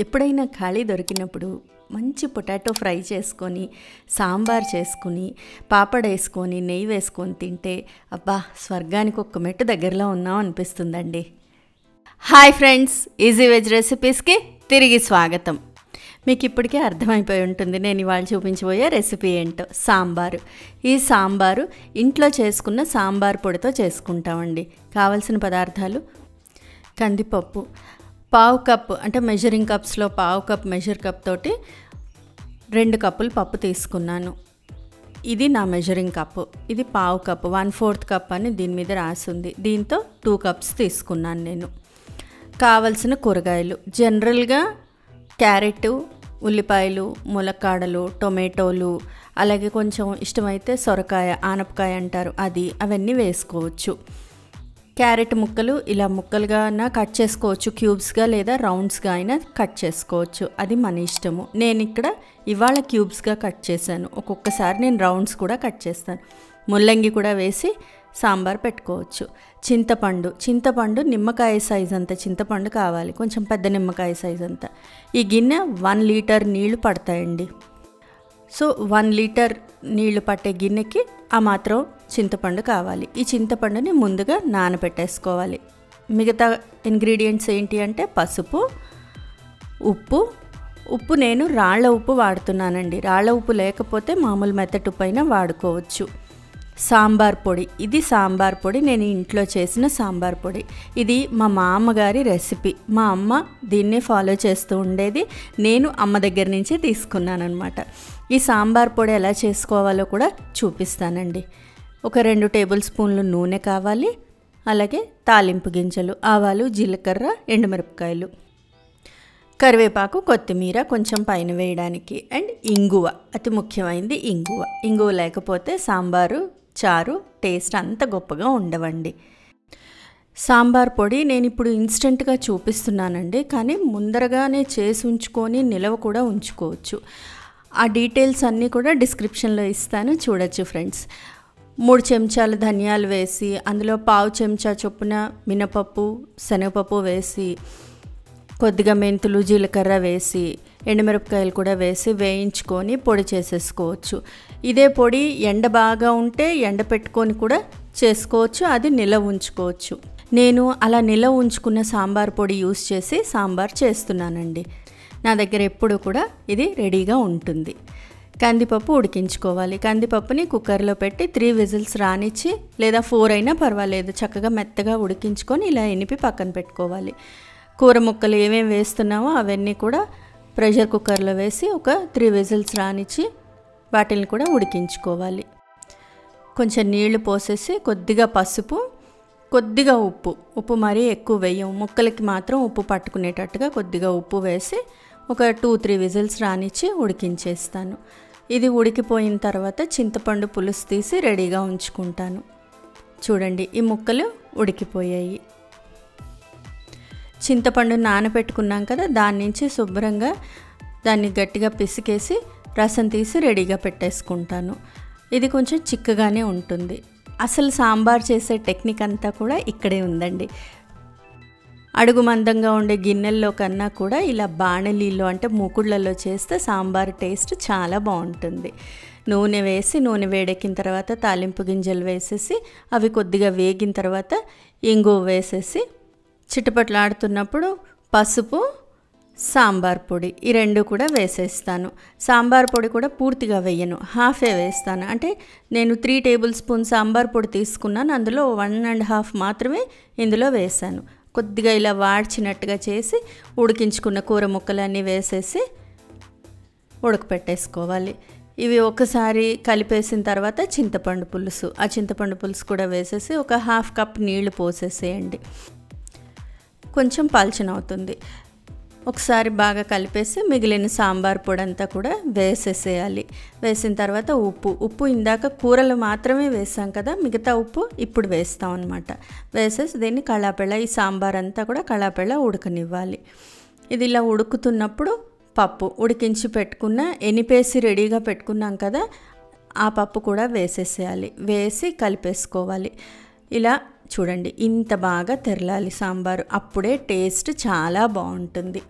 ఎప్పుడైనా ఖాళీ దొరికినప్పుడు మంచి పొటాటో ఫ్రై చేసుకొని సాంబార్ చేసుకుని పాపడ్ వేసుకొని నెయ్యి వేసుకొని తింటే అబ్బా స్వర్గానికి ఒక్క మెట్టు దగ్గరలో ఉన్నాం అనిపిస్తుందండి. హాయ్ ఫ్రెండ్స్, ఈజీ వెజ్ రెసిపీస్కి తిరిగి స్వాగతం. మీకు ఇప్పటికే అర్థమైపోయి ఉంటుంది నేను ఇవాళ చూపించబోయే రెసిపీ ఏంటో. సాంబారు. ఈ సాంబారు ఇంట్లో చేసుకున్న సాంబార్ పొడితో చేసుకుంటామండి. కావలసిన పదార్థాలు: కందిపప్పు పావు కప్పు, అంటే మెజరింగ్ కప్స్లో పావు కప్ మెజర్ కప్ తోటి 2 కప్పులు పప్పు తీసుకున్నాను. ఇది నా మెజరింగ్ కప్పు. ఇది పావు కప్పు, 1/4 కప్ అని దీని మీద రాసింది. దీంతో 2 కప్స్ తీసుకున్నాను నేను. కావలసిన కూరగాయలు జనరల్గా క్యారెట్, ఉల్లిపాయలు, ములక్కాడలు, టొమాటోలు, అలాగే కొంచెం ఇష్టమైతే సొరకాయ, ఆనపకాయ అంటారు అది, అవన్నీ వేసుకోవచ్చు. క్యారెట్ ముక్కలు ఇలా ముక్కలుగా అయినా కట్ చేసుకోవచ్చు, క్యూబ్స్గా లేదా రౌండ్స్గా అయినా కట్ చేసుకోవచ్చు, అది మన ఇష్టము. నేను ఇక్కడ ఇవాళ క్యూబ్స్గా కట్ చేశాను. ఒక్కొక్కసారి నేను రౌండ్స్ కూడా కట్ చేస్తాను. ముల్లంగి కూడా వేసి సాంబార్ పెట్టుకోవచ్చు. చింతపండు నిమ్మకాయ సైజ్ అంత చింతపండు కావాలి, కొంచెం పెద్ద నిమ్మకాయ సైజ్ అంత. ఈ గిన్నె 1 లీటర్ నీళ్లు పడతాయండి. సో 1 లీటర్ నీళ్లు పట్టే గిన్నెకి ఆ మాత్రం చింతపండు కావాలి. ఈ చింతపండుని ముందుగా నానబెట్టేసుకోవాలి. మిగతా ఇంగ్రీడియంట్స్ ఏంటి అంటే పసుపు, ఉప్పు నేను రాళ్ళ ఉప్పు వాడుతున్నానండి. రాళ్ళ ఉప్పు లేకపోతే మామూలు మెత్తటి ఉప్పు అయినా వాడుకోవచ్చు. సాంబార్ పొడి. ఇది సాంబార్ పొడి, నేను ఇంట్లో చేసిన సాంబార్ పొడి. ఇది మా మామగారి రెసిపీ. మా అమ్మ దీన్నే ఫాలో చేస్తూ ఉండేది, నేను అమ్మ దగ్గర నుంచి తీసుకున్నాను అనమాట. ఈ సాంబార్ పొడి ఎలా చేసుకోవాలో కూడా చూపిస్తానండి. ఒక 2 టేబుల్ స్పూన్లు నూనె కావాలి, అలాగే తాలింపు గింజలు, ఆవాలు, జీలకర్ర, ఎండుమిరపకాయలు, కరివేపాకు, కొత్తిమీర కొంచెం పైన వేయడానికి, అండ్ ఇంగువ. అతి ముఖ్యమైనది ఇంగువ లేకపోతే సాంబారు చారు టేస్ట్ అంత గొప్పగా ఉండవండి. సాంబార్ పొడి నేను ఇప్పుడు ఇన్స్టెంట్గా చూపిస్తున్నానండి, కానీ ముందరగానే చేసి ఉంచుకొని నిలవ కూడా ఉంచుకోవచ్చు. ఆ డీటెయిల్స్ అన్నీ కూడా డిస్క్రిప్షన్లో ఇస్తాను, చూడొచ్చు ఫ్రెండ్స్. 3 చెంచాలు ధనియాలు వేసి, అందులో పావు చెంచా చొప్పున మినపప్పు, శనగపప్పు వేసి, కొద్దిగా మెంతులు, జీలకర్ర వేసి, ఎండుమిరపకాయలు కూడా వేసి వేయించుకొని పొడి చేసేసుకోవచ్చు. ఇదే పొడి ఎండ బాగా ఉంటే ఎండ పెట్టుకొని కూడా చేసుకోవచ్చు, అది నిలవ ఉంచుకోవచ్చు. నేను అలా నిలవ ఉంచుకున్న సాంబార్ పొడి యూస్ చేసి సాంబార్ చేస్తున్నానండి. నా దగ్గర ఎప్పుడు కూడా ఇది రెడీగా ఉంటుంది. కందిపప్పు ఉడికించుకోవాలి. కందిపప్పుని కుక్కర్లో పెట్టి 3 విజిల్స్ రానిచ్చి, లేదా 4 అయినా పర్వాలేదు, చక్కగా మెత్తగా ఉడికించుకొని ఇలా ఎనిపి పక్కన పెట్టుకోవాలి. కూర ముక్కలు ఏమేమి వేస్తున్నామో అవన్నీ కూడా ప్రెషర్ కుక్కర్లో వేసి ఒక 3 విజిల్స్ రానిచ్చి వాటిని కూడా ఉడికించుకోవాలి. కొంచెం నీళ్లు పోసేసి కొద్దిగా పసుపు, కొద్దిగా ఉప్పు మరీ ఎక్కువ వేయం, ముక్కలకి మాత్రం ఉప్పు పట్టుకునేటట్టుగా కొద్దిగా ఉప్పు వేసి ఒక 2-3 విజిల్స్ రానిచ్చి ఉడికించేస్తాను. ఇది ఉడికిపోయిన తర్వాత చింతపండు పులుసు తీసి రెడీగా ఉంచుకుంటాను. చూడండి, ఈ ముక్కలు ఉడికిపోయాయి. చింతపండు నానబెట్టుకున్నాం కదా, దాని నుంచి శుభ్రంగా దాన్ని గట్టిగా పిసికేసి రసం తీసి రెడీగా పెట్టేసుకుంటాను. ఇది కొంచెం చిక్కగానే ఉంటుంది. అసలు సాంబార్ చేసే టెక్నిక్ అంతా కూడా ఇక్కడే ఉందండి. అడుగు మందంగా ఉండే గిన్నెల్లో కన్నా కూడా ఇలా బాణలీలో అంటే మూకుళ్ళలో చేస్తే సాంబార్ టేస్ట్ చాలా బాగుంటుంది. నూనె వేడెక్కిన తర్వాత తాలింపు గింజలు వేసేసి, అవి కొద్దిగా వేగిన తర్వాత ఇంగువ వేసేసి, చిటపట్లాడుతున్నప్పుడు పసుపు, సాంబార్ పొడి, ఈ 2 కూడా వేసేస్తాను. సాంబార్ పొడి కూడా పూర్తిగా వేయను, హాఫే వేస్తాను. అంటే నేను 3 టేబుల్ స్పూన్ సాంబార్ పొడి తీసుకున్నాను, అందులో 1.5 మాత్రమే ఇందులో వేసాను. కొద్దిగా ఇలా వాడ్చినట్టుగా చేసి ఉడికించుకున్న కూర ముక్కలన్నీ వేసేసి ఉడకపెట్టేసుకోవాలి. ఇవి ఒకసారి కలిపేసిన తర్వాత చింతపండు పులుసు కూడా వేసేసి ఒక 1/2 కప్ నీళ్లు పోసేసేయండి. కొంచెం పల్చనవుతుంది. ఒకసారి బాగా కలిపేసి మిగిలిన సాంబార్ పొడి అంతా కూడా వేసేసేయాలి. వేసిన తర్వాత ఉప్పు ఇందాక కూరలు మాత్రమే వేసాం కదా, మిగతా ఉప్పు ఇప్పుడు వేస్తాం అన్నమాట. వేసేసి దీన్ని కళాపెళ, ఈ సాంబార్ అంతా కూడా కళాపెళ ఉడకనివ్వాలి. ఇది ఇలా ఉడుకుతున్నప్పుడు పప్పు ఉడికించి పెట్టుకున్న, ఎనిపేసి రెడీగా పెట్టుకున్నాం కదా, ఆ పప్పు కూడా వేసేసేయాలి. వేసి కలిపేసుకోవాలి. ఇలా చూడండి, ఇంత బాగా తెరలాలి సాంబారు, అప్పుడే టేస్ట్ చాలా బాగుంటుంది.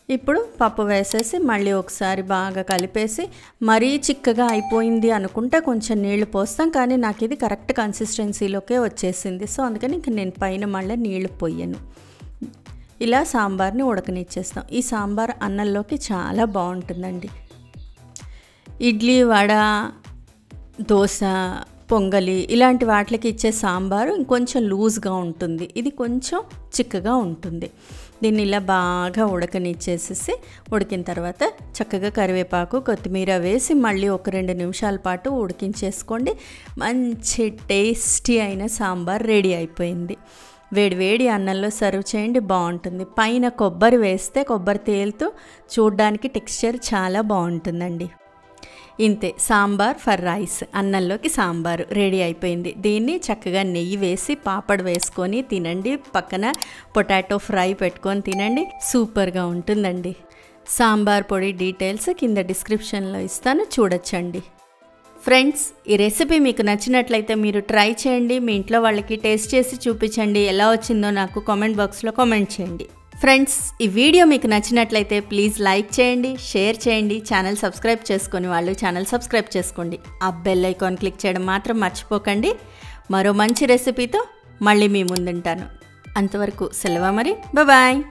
ఇప్పుడు పప్పు వేసేసి మళ్ళీ ఒకసారి బాగా కలిపేసి, మరీ చిక్కగా అయిపోయింది అనుకుంటే కొంచెం నీళ్లు పోస్తాం, కానీ నాకు ఇది కరెక్ట్ కన్సిస్టెన్సీలోకే వచ్చేసింది. సో అందుకని ఇంక నేను పైన మళ్ళీ నీళ్లు పోయను. ఇలా సాంబార్ని ఉడకనిచ్చేస్తాం. ఈ సాంబార్ అన్నంలోకి చాలా బాగుంటుందండి. ఇడ్లీ, వడ, దోశ, పొంగలి ఇలాంటి వాటికి ఇచ్చే సాంబారు ఇంకొంచెం లూజ్గా ఉంటుంది, ఇది కొంచెం చిక్కగా ఉంటుంది. దీన్ని ఇలా బాగా ఉడకనిచ్చేసేసి, ఉడికిన తర్వాత చక్కగా కరివేపాకు, కొత్తిమీర వేసి మళ్ళీ ఒక 2 నిమిషాల పాటు ఉడికించేసుకోండి. మంచి టేస్టీ అయిన సాంబార్ రెడీ అయిపోయింది. వేడి వేడి అన్నంలో సర్వ్ చేయండి, బాగుంటుంది. పైన కొబ్బరి వేస్తే కొబ్బరి తేలుతూ చూడ్డానికి టెక్స్చర్ చాలా బాగుంటుందండి. ఇంతే, సాంబార్ ఫర్ రైస్, అన్నంలోకి సాంబారు రెడీ అయిపోయింది. దీన్ని చక్కగా నెయ్యి వేసి పాపడ్ వేసుకొని తినండి, పక్కన పొటాటో ఫ్రై పెట్టుకొని తినండి, సూపర్గా ఉంటుందండి. సాంబార్ పొడి డీటెయిల్స్ కింద డిస్క్రిప్షన్లో ఇస్తాను, చూడొచ్చండి. ఫ్రెండ్స్, ఈ రెసిపీ మీకు నచ్చినట్లయితే మీరు ట్రై చేయండి, మీ ఇంట్లో వాళ్ళకి టేస్ట్ చేసి చూపించండి, ఎలా వచ్చిందో నాకు కామెంట్ బాక్స్లో కామెంట్ చేయండి. ఫ్రెండ్స్, ఈ వీడియో మీకు నచ్చినట్లయితే ప్లీజ్ లైక్ చేయండి, షేర్ చేయండి, ఛానల్ సబ్స్క్రైబ్ చేసుకొని వాళ్ళు ఛానల్ సబ్స్క్రైబ్ చేసుకోండి. ఆ బెల్ ఐకాన్ క్లిక్ చేయడం మాత్రం మర్చిపోకండి. మరో మంచి రెసిపీతో మళ్ళీ మీ ముందుంటాను. అంతవరకు సెలవు మరి, బాయ్.